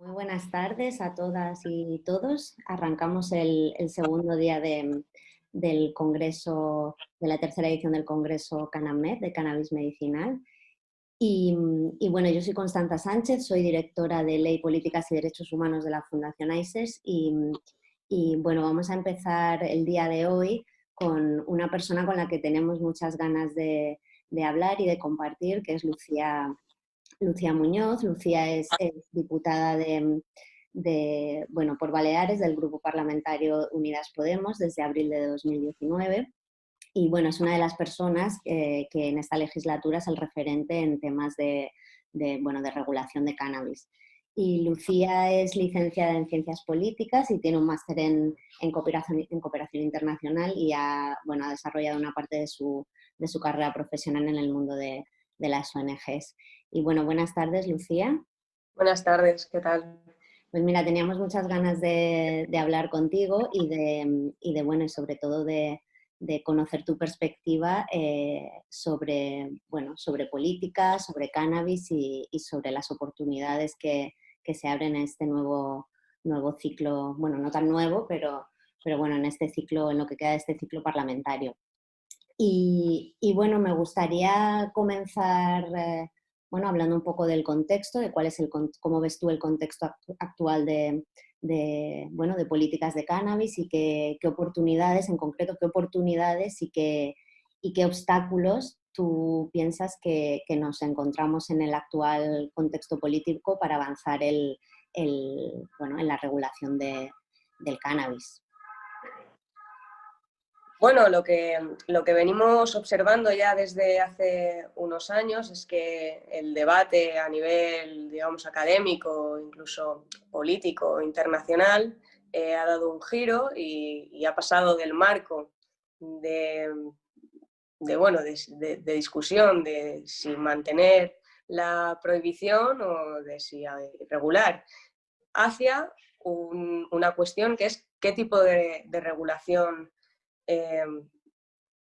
Muy buenas tardes a todas y todos. Arrancamos el segundo día del Congreso, de la tercera edición del Congreso CanAmMed, de Cannabis Medicinal. Y bueno, yo soy Constanza Sánchez, soy directora de Ley, Políticas y Derechos Humanos de la Fundación AISES y bueno, vamos a empezar el día de hoy con una persona con la que tenemos muchas ganas de hablar y de compartir, que es Lucía Muñoz. Lucía es diputada por Baleares, del Grupo Parlamentario Unidas Podemos, desde abril de 2019. Y bueno, es una de las personas que en esta legislatura es el referente en temas de regulación de cannabis. Y Lucía es licenciada en Ciencias Políticas y tiene un máster en cooperación internacional y ha desarrollado una parte de su carrera profesional en el mundo de las ONGs. Y bueno, buenas tardes, Lucía. Buenas tardes, ¿qué tal? Pues mira, teníamos muchas ganas de hablar contigo y sobre todo de conocer tu perspectiva sobre política, sobre cannabis y sobre las oportunidades que se abren en este nuevo ciclo, bueno, no tan nuevo, pero bueno, en este ciclo, en lo que queda de este ciclo parlamentario. Y bueno, me gustaría comenzar hablando un poco del contexto, de cómo ves tú el contexto actual de políticas de cannabis y qué oportunidades, en concreto, qué oportunidades y qué obstáculos tú piensas que nos encontramos en el actual contexto político para avanzar en la regulación del cannabis. Bueno, lo que venimos observando ya desde hace unos años es que el debate a nivel, digamos, académico, incluso político, internacional, ha dado un giro y ha pasado del marco de discusión de si mantener la prohibición o de si regular, hacia una cuestión que es qué tipo de regulación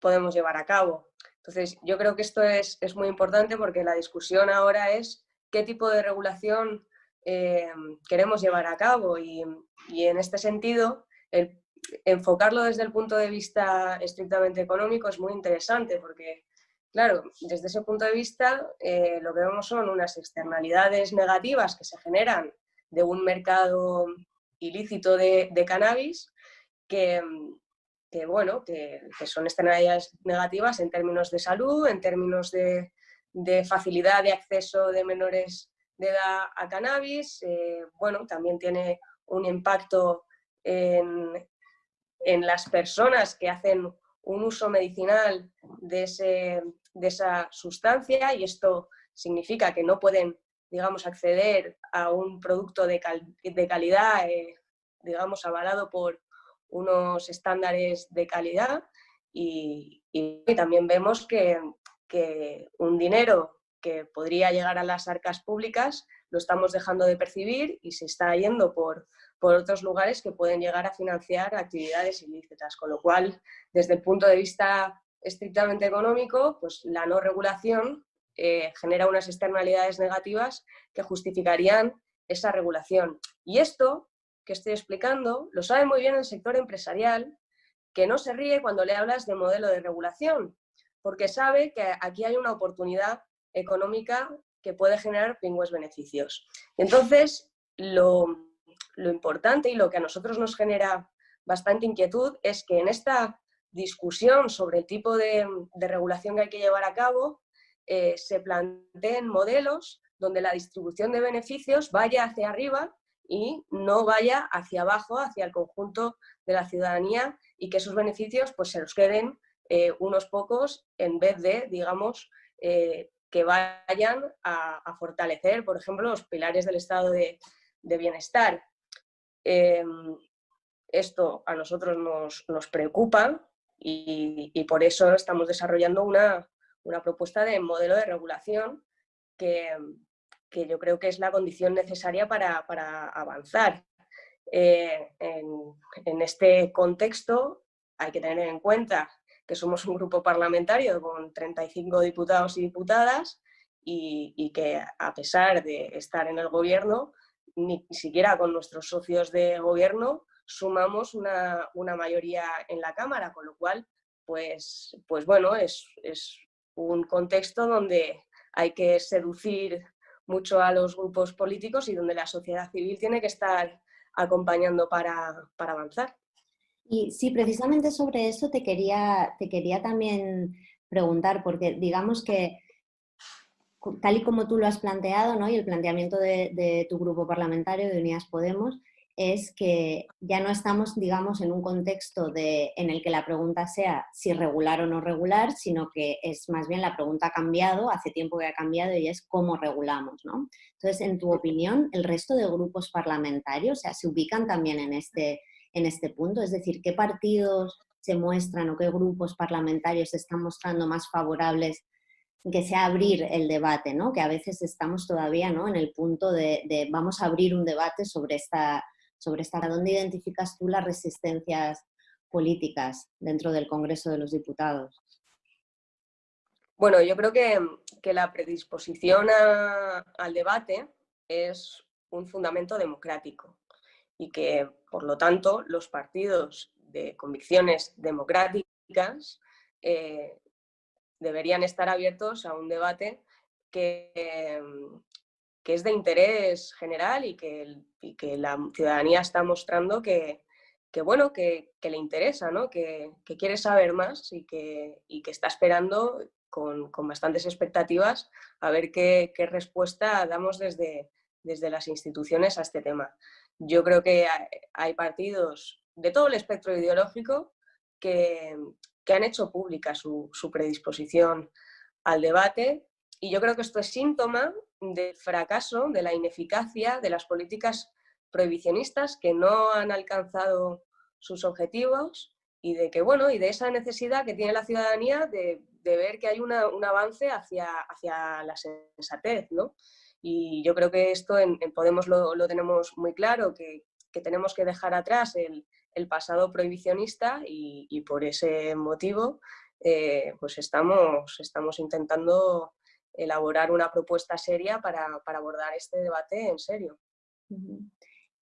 podemos llevar a cabo. Entonces, yo creo que esto es muy importante porque la discusión ahora es qué tipo de regulación queremos llevar a cabo y en este sentido, enfocarlo desde el punto de vista estrictamente económico es muy interesante porque, claro, desde ese punto de vista lo que vemos son unas externalidades negativas que se generan de un mercado ilícito de cannabis que son externalidades negativas en términos de salud, en términos de facilidad de acceso de menores de edad a cannabis. También tiene un impacto en las personas que hacen un uso medicinal de esa sustancia, y esto significa que no pueden, digamos, acceder a un producto de calidad, digamos, avalado por unos estándares de calidad, y también vemos que un dinero que podría llegar a las arcas públicas lo estamos dejando de percibir y se está yendo por otros lugares que pueden llegar a financiar actividades ilícitas, con lo cual, desde el punto de vista estrictamente económico, pues la no regulación genera unas externalidades negativas que justificarían esa regulación. Y esto que estoy explicando lo sabe muy bien el sector empresarial, que no se ríe cuando le hablas de modelo de regulación, porque sabe que aquí hay una oportunidad económica que puede generar pingües beneficios. Entonces, lo importante y lo que a nosotros nos genera bastante inquietud es que en esta discusión sobre el tipo de regulación que hay que llevar a cabo, se planteen modelos donde la distribución de beneficios vaya hacia arriba y no vaya hacia abajo, hacia el conjunto de la ciudadanía, y que esos beneficios pues se los queden unos pocos, en vez de, digamos, que vayan a fortalecer, por ejemplo, los pilares del estado de bienestar. Esto a nosotros nos preocupa y por eso estamos desarrollando una propuesta de modelo de regulación que yo creo que es la condición necesaria para avanzar. En este contexto hay que tener en cuenta que somos un grupo parlamentario con 35 diputados y diputadas y que, a pesar de estar en el gobierno, ni siquiera con nuestros socios de gobierno sumamos una mayoría en la Cámara, con lo cual, pues bueno, es un contexto donde hay que seducir mucho a los grupos políticos y donde la sociedad civil tiene que estar acompañando para avanzar. Y sí, precisamente sobre eso te quería también preguntar, porque digamos que tal y como tú lo has planteado, ¿no? Y el planteamiento de tu grupo parlamentario de Unidas Podemos es que ya no estamos, digamos, en un contexto en el que la pregunta sea si regular o no regular, sino que es más bien la pregunta ha cambiado, hace tiempo que ha cambiado y es cómo regulamos, ¿no? Entonces, en tu opinión, ¿el resto de grupos parlamentarios, o sea, se ubican también en este punto? Es decir, ¿qué partidos se muestran o qué grupos parlamentarios se están mostrando más favorables que sea abrir el debate, ¿no? Que a veces estamos todavía, ¿no?, en el punto de vamos a abrir un debate sobre esta. ¿Dónde identificas tú las resistencias políticas dentro del Congreso de los Diputados? Bueno, yo creo que la predisposición al debate es un fundamento democrático y que, por lo tanto, los partidos de convicciones democráticas deberían estar abiertos a un debate que, que es de interés general y que la ciudadanía está mostrando bueno, que le interesa, ¿no? Que quiere saber más y que está esperando con bastantes expectativas a ver qué respuesta damos desde las instituciones a este tema. Yo creo que hay partidos de todo el espectro ideológico que han hecho pública su predisposición al debate, y yo creo que esto es síntoma del fracaso, de la ineficacia de las políticas prohibicionistas que no han alcanzado sus objetivos y de que, bueno, y de esa necesidad que tiene la ciudadanía de ver que hay un avance hacia la sensatez, ¿no? Y yo creo que esto en Podemos lo tenemos muy claro, que tenemos que dejar atrás el pasado prohibicionista y por ese motivo pues estamos intentando elaborar una propuesta seria para abordar este debate en serio.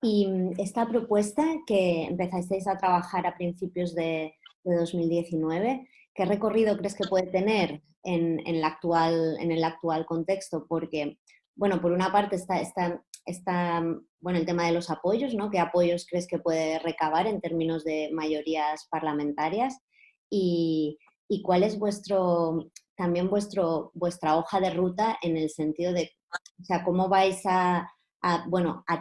Y esta propuesta que empezasteis a trabajar a principios de 2019, ¿qué recorrido crees que puede tener en el actual contexto? Porque, bueno, por una parte está bueno, el tema de los apoyos, ¿no? ¿Qué apoyos crees que puede recabar en términos de mayorías parlamentarias? Y cuál es también vuestra hoja de ruta en el sentido de, o sea, cómo vais a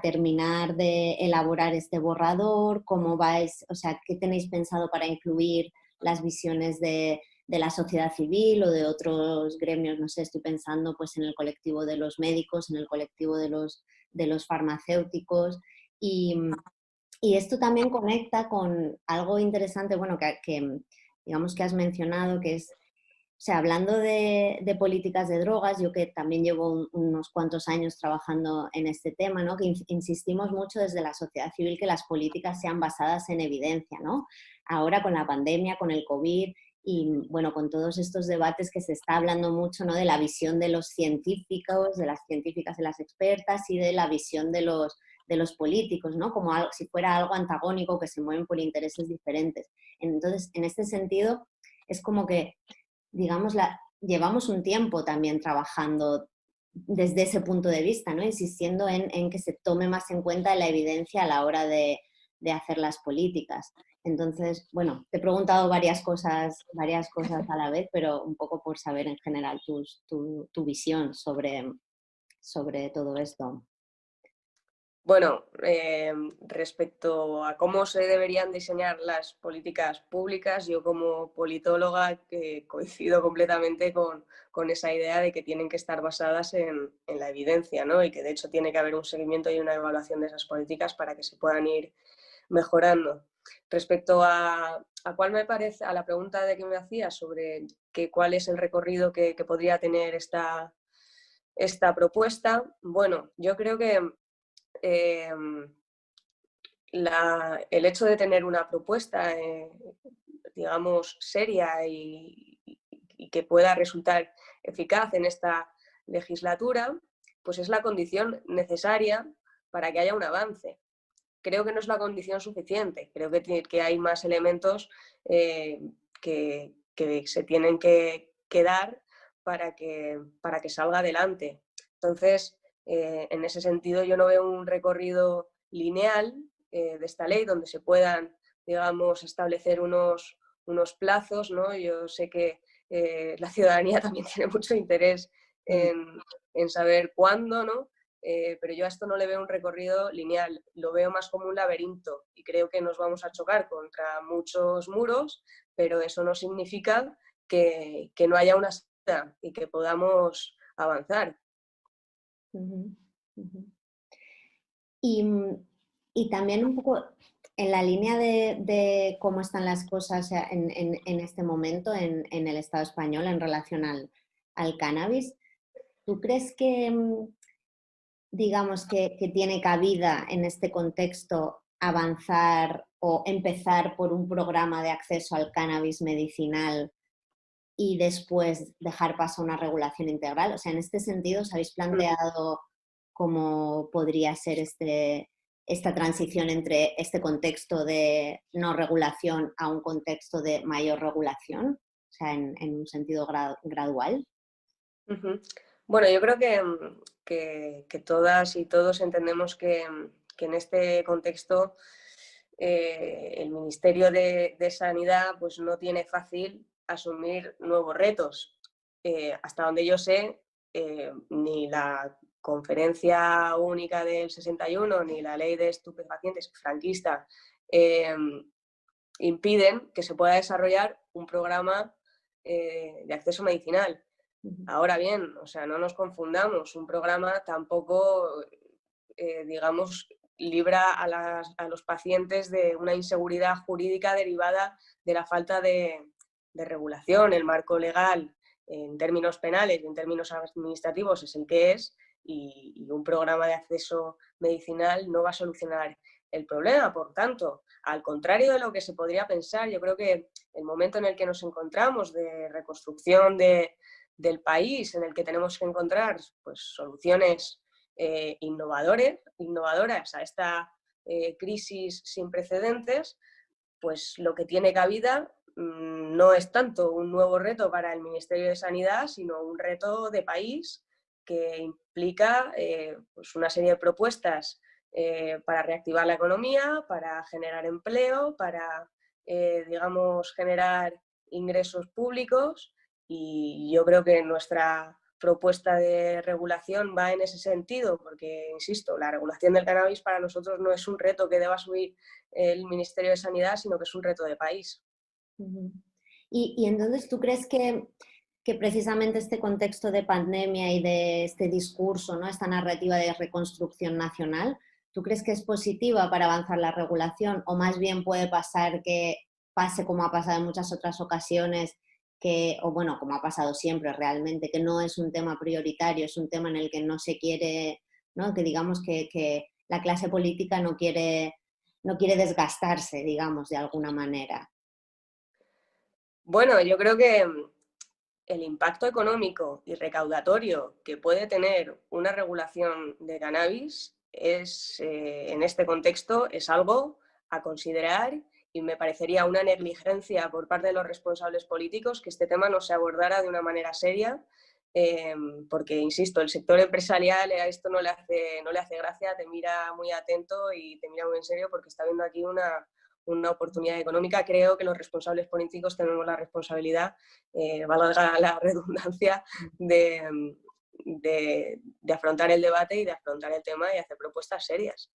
terminar de elaborar este borrador, cómo vais, o sea, qué tenéis pensado para incluir las visiones de la sociedad civil o de otros gremios, no sé, estoy pensando pues en el colectivo de los médicos, en el colectivo de los farmacéuticos y esto también conecta con algo interesante, bueno, que digamos que has mencionado, que es, o sea, hablando de políticas de drogas, yo que también llevo unos cuantos años trabajando en este tema, ¿no? Que insistimos mucho desde la sociedad civil que las políticas sean basadas en evidencia, ¿no? Ahora con la pandemia, con el COVID y, bueno, con todos estos debates que se está hablando mucho, ¿no? De la visión de los científicos, de las científicas, de las expertas y de la visión de los políticos, ¿no? Como si fuera algo antagónico, que se mueven por intereses diferentes. Entonces, en este sentido, es como que digamos, llevamos un tiempo también trabajando desde ese punto de vista, ¿no? Insistiendo en que se tome más en cuenta la evidencia a la hora de hacer las políticas. Entonces, bueno, te he preguntado varias cosas a la vez, pero un poco por saber en general tu visión sobre todo esto. Bueno, respecto a cómo se deberían diseñar las políticas públicas, yo como politóloga coincido completamente con esa idea de que tienen que estar basadas en la evidencia, ¿no? Y que de hecho tiene que haber un seguimiento y una evaluación de esas políticas para que se puedan ir mejorando. Respecto a cuál me parece, a la pregunta de que me hacía sobre cuál es el recorrido que podría tener esta propuesta, bueno, yo creo que el hecho de tener una propuesta, digamos, seria y que pueda resultar eficaz en esta legislatura, pues es la condición necesaria para que haya un avance. Creo que no es la condición suficiente, creo que hay más elementos que se tienen que dar para que salga adelante. Entonces, en ese sentido, yo no veo un recorrido lineal de esta ley donde se puedan, digamos, establecer unos plazos, ¿no? Yo sé que la ciudadanía también tiene mucho interés en saber cuándo, ¿no? Pero yo a esto no le veo un recorrido lineal, lo veo más como un laberinto y creo que nos vamos a chocar contra muchos muros, pero eso no significa que no haya una salida y que podamos avanzar. Uh-huh, uh-huh. Y también un poco en la línea de cómo están las cosas en este momento en el Estado español en relación al cannabis, ¿tú crees que, digamos, que tiene cabida en este contexto avanzar o empezar por un programa de acceso al cannabis medicinal y después dejar paso a una regulación integral? O sea, en este sentido, ¿os habéis planteado cómo podría ser esta transición entre este contexto de no regulación a un contexto de mayor regulación? O sea, en un sentido gradual. Uh-huh. Bueno, yo creo que todas y todos entendemos que en este contexto el Ministerio de Sanidad pues, no tiene fácil asumir nuevos retos. Hasta donde yo sé, ni la Conferencia Única del 61 ni la Ley de Estupefacientes franquista impiden que se pueda desarrollar un programa de acceso medicinal. Ahora bien, o sea, no nos confundamos, un programa tampoco, digamos, libra a los pacientes de una inseguridad jurídica derivada de la falta de regulación. El marco legal en términos penales y en términos administrativos es el que es y un programa de acceso medicinal no va a solucionar el problema. Por tanto, al contrario de lo que se podría pensar, yo creo que el momento en el que nos encontramos de reconstrucción del país, en el que tenemos que encontrar pues, soluciones innovadoras a esta crisis sin precedentes, pues lo que tiene cabida no es tanto un nuevo reto para el Ministerio de Sanidad, sino un reto de país que implica pues una serie de propuestas para reactivar la economía, para generar empleo, para, digamos, generar ingresos públicos, y yo creo que nuestra propuesta de regulación va en ese sentido, porque, insisto, la regulación del cannabis para nosotros no es un reto que deba asumir el Ministerio de Sanidad, sino que es un reto de país. Uh-huh. Y entonces, ¿tú crees que precisamente este contexto de pandemia y de este discurso, ¿no? Esta narrativa de reconstrucción nacional, ¿tú crees que es positiva para avanzar la regulación o más bien puede pasar que pase como ha pasado en muchas otras ocasiones, o bueno, como ha pasado siempre realmente, que no es un tema prioritario, es un tema en el que no se quiere, ¿no? Que digamos que la clase política no quiere desgastarse, digamos, de alguna manera? Bueno, yo creo que el impacto económico y recaudatorio que puede tener una regulación de cannabis es, en este contexto, es algo a considerar, y me parecería una negligencia por parte de los responsables políticos que este tema no se abordara de una manera seria, porque, insisto, el sector empresarial a esto no le hace gracia, te mira muy atento y te mira muy en serio porque está viendo aquí una oportunidad económica. Creo que los responsables políticos tenemos la responsabilidad, valga la redundancia, de afrontar el debate y de afrontar el tema y hacer propuestas serias.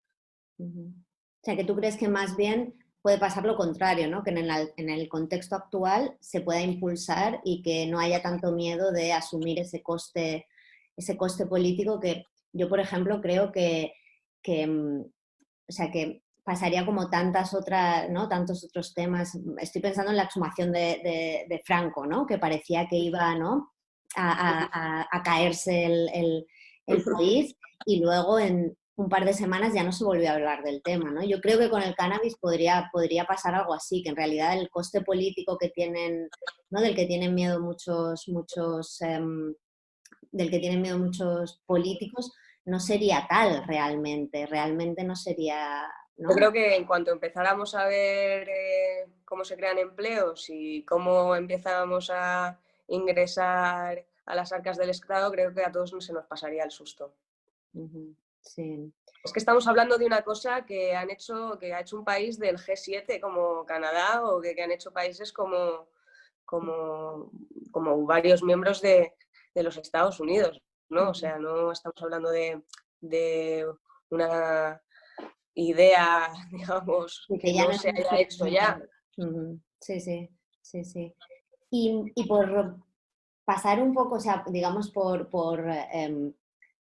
Uh-huh. O sea, que tú crees que más bien puede pasar lo contrario, ¿no? Que en el contexto actual se pueda impulsar y que no haya tanto miedo de asumir ese coste político que yo, por ejemplo, creo que, o sea, que pasaría como tantas otras, ¿no? Tantos otros temas. Estoy pensando en la exhumación de Franco, ¿no? Que parecía que iba, ¿no? a caerse el país y luego en un par de semanas ya no se volvió a hablar del tema, ¿no? Yo creo que con el cannabis podría pasar algo así, que en realidad el coste político que tienen, ¿no? Del que tienen miedo muchos políticos, no sería tal realmente no sería, Yo ¿no? creo que en cuanto empezáramos a ver cómo se crean empleos y cómo empezáramos a ingresar a las arcas del Estado, creo que a todos se nos pasaría el susto. Sí. Es que estamos hablando de una cosa que ha hecho un país del G7 como Canadá o que han hecho países como varios miembros de los Estados Unidos, ¿no? O sea, no estamos hablando de una idea, digamos, Y que que ya no no es se un haya hecho ya. Sí, sí, sí, sí. Y por pasar un poco, o sea, digamos, por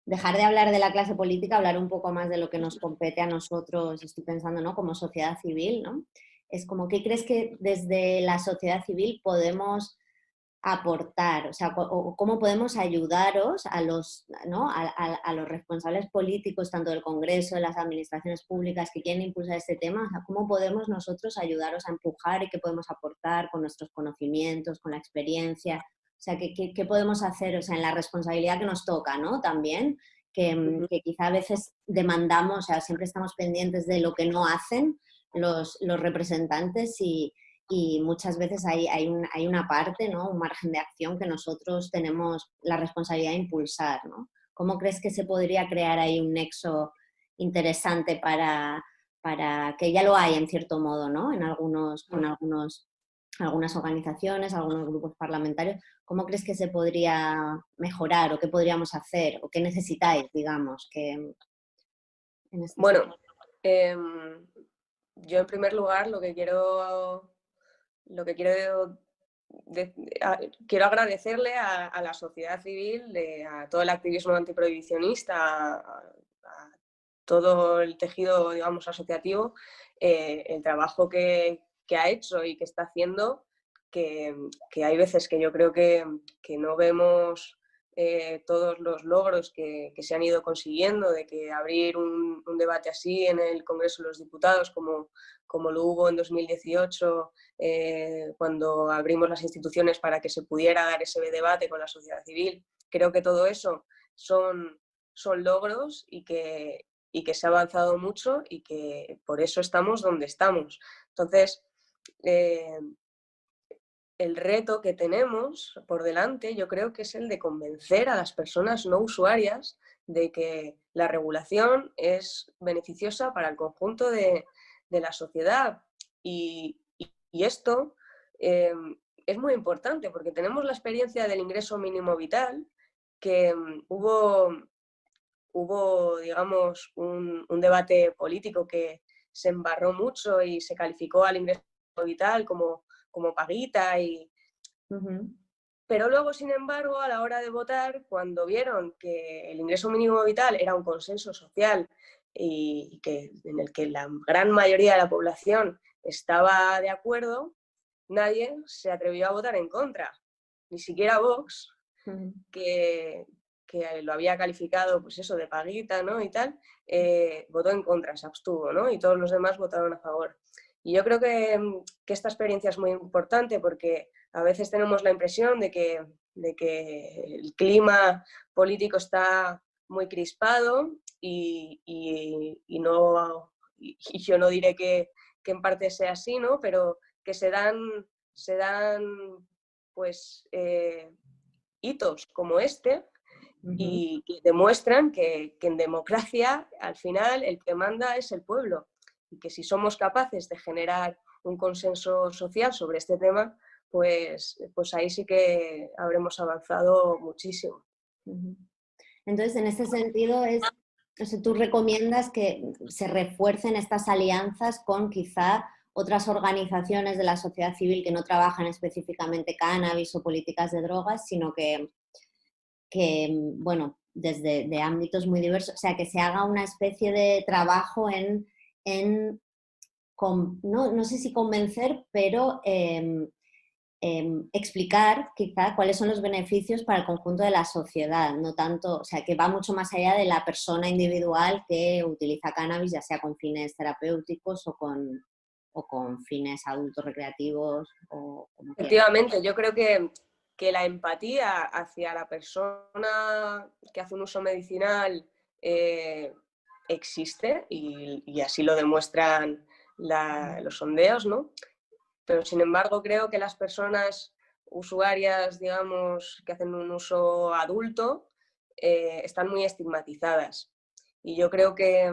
dejar de hablar de la clase política, hablar un poco más de lo que nos compete a nosotros, estoy pensando, ¿no? Como sociedad civil, ¿no? Es como, ¿qué crees que desde la sociedad civil podemos aportar? O sea, o cómo podemos ayudaros a los, ¿no? A los responsables políticos, tanto del Congreso, de las administraciones públicas que quieren impulsar este tema, o sea, ¿cómo podemos nosotros ayudaros a empujar y qué podemos aportar con nuestros conocimientos, con la experiencia? O sea, ¿qué podemos hacer? O sea, en la responsabilidad que nos toca, ¿no? También, que quizá a veces demandamos, o sea, siempre estamos pendientes de lo que no hacen los representantes y muchas veces hay una parte, ¿no? Un margen de acción que nosotros tenemos la responsabilidad de impulsar, ¿no? ¿Cómo crees que se podría crear ahí un nexo interesante para que ya lo hay en cierto modo, ¿no? Con algunas organizaciones, algunos grupos parlamentarios. ¿Cómo crees que se podría mejorar o qué podríamos hacer o qué necesitáis, digamos, que en este Bueno, sentido? yo en primer lugar quiero agradecerle a la sociedad civil, a todo el activismo antiprohibicionista, a todo el tejido, digamos, asociativo, el trabajo que ha hecho y que está haciendo, que hay veces que yo creo que no vemos todos los logros que se han ido consiguiendo, de que abrir un debate así en el Congreso de los Diputados, como lo hubo en 2018, cuando abrimos las instituciones para que se pudiera dar ese debate con la sociedad civil. Creo que todo eso son logros y que se ha avanzado mucho y que por eso estamos donde estamos. Entonces, el reto que tenemos por delante yo creo que es el de convencer a las personas no usuarias de que la regulación es beneficiosa para el conjunto de la sociedad. Y esto es muy importante porque tenemos la experiencia del ingreso mínimo vital, que hubo digamos, un debate político que se embarró mucho y se calificó al ingreso vital como paguita. Pero luego, sin embargo, a la hora de votar, cuando vieron que el ingreso mínimo vital era un consenso social y en el que la gran mayoría de la población estaba de acuerdo, nadie se atrevió a votar en contra. Ni siquiera Vox, que lo había calificado, pues eso, de paguita, ¿no? Y tal, votó en contra, se abstuvo, ¿no? Y todos los demás votaron a favor. Y yo creo que esta experiencia es muy importante porque a veces tenemos la impresión de que el clima político está muy crispado y yo no diré que en parte sea así, ¿no? Pero que se dan pues hitos como este y que demuestran que en democracia al final el que manda es el pueblo y que si somos capaces de generar un consenso social sobre este tema, pues ahí sí que habremos avanzado muchísimo. Entonces, en este sentido, o sea, tú recomiendas que se refuercen estas alianzas con quizá otras organizaciones de la sociedad civil que no trabajan específicamente cannabis o políticas de drogas, sino bueno, desde de ámbitos muy diversos, o sea, que se haga una especie de trabajo en no sé si convencer, pero explicar quizá cuáles son los beneficios para el conjunto de la sociedad, no tanto, o sea, que va mucho más allá de la persona individual que utiliza cannabis, ya sea con fines terapéuticos o con fines adultos recreativos o como quiera. Efectivamente, yo creo que la empatía hacia la persona que hace un uso medicinal existe y así lo demuestran los sondeos, ¿no? Pero sin embargo creo que las personas usuarias, digamos, que hacen un uso adulto, están muy estigmatizadas. Y yo creo que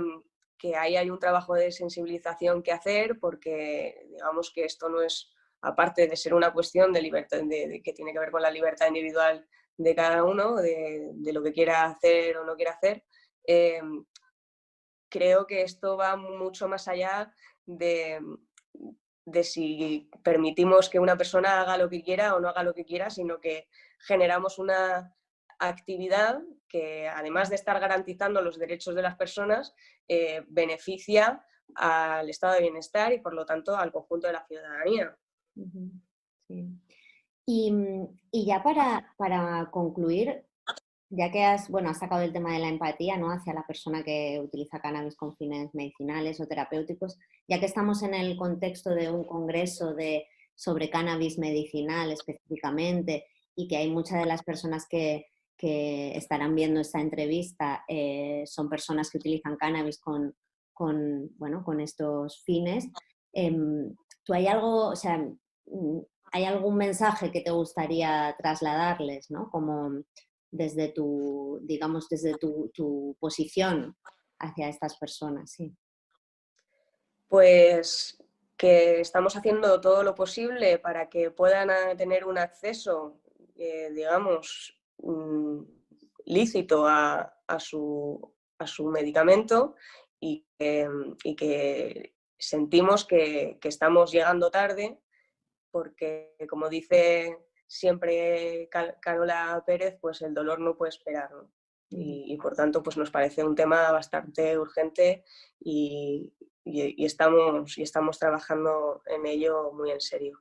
ahí hay un trabajo de sensibilización que hacer porque digamos que esto no es, aparte de ser una cuestión de libertad, de que tiene que ver con la libertad individual de cada uno, de lo que quiera hacer o no quiera hacer, creo que esto va mucho más allá de, de si permitimos que una persona haga lo que quiera o no haga lo que quiera, sino que generamos una actividad que, además de estar garantizando los derechos de las personas, beneficia al estado de bienestar y, por lo tanto, al conjunto de la ciudadanía. Ujú, sí. Y ya para concluir, ya que has sacado el tema de la empatía, ¿no? Hacia la persona que utiliza cannabis con fines medicinales o terapéuticos, ya que estamos en el contexto de un congreso sobre cannabis medicinal específicamente y que hay muchas de las personas que estarán viendo esta entrevista son personas que utilizan cannabis con estos fines, ¿tú hay algo, o sea, hay algún mensaje que te gustaría trasladarles, ¿no? Como desde tu, digamos, desde tu posición hacia estas personas, sí. Pues que estamos haciendo todo lo posible para que puedan tener un acceso, digamos, lícito a su medicamento y que sentimos que estamos llegando tarde porque, como dice siempre Carola Pérez, pues el dolor no puede esperar, ¿no? Y por tanto pues nos parece un tema bastante urgente y estamos trabajando en ello muy en serio.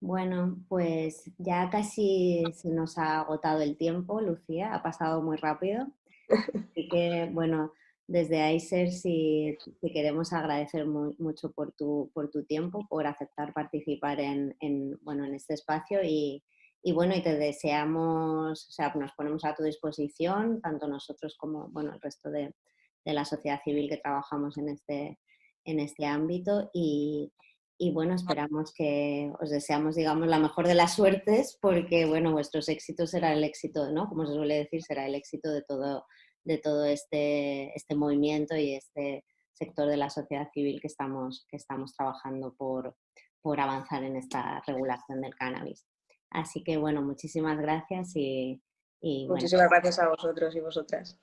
Bueno, pues ya casi se nos ha agotado el tiempo, Lucía, ha pasado muy rápido. Así que, bueno, desde Acer sí te queremos agradecer mucho por tu tiempo, por aceptar participar en este espacio y te deseamos, o sea, nos ponemos a tu disposición, tanto nosotros como, el resto de la sociedad civil que trabajamos en este ámbito y esperamos que os deseamos, digamos, la mejor de las suertes porque, vuestros éxitos será el éxito, ¿no? Como se suele decir, será el éxito de todo este movimiento y este sector de la sociedad civil que estamos trabajando por avanzar en esta regulación del cannabis. Así que, muchísimas gracias y Muchísimas gracias a vosotros y vosotras.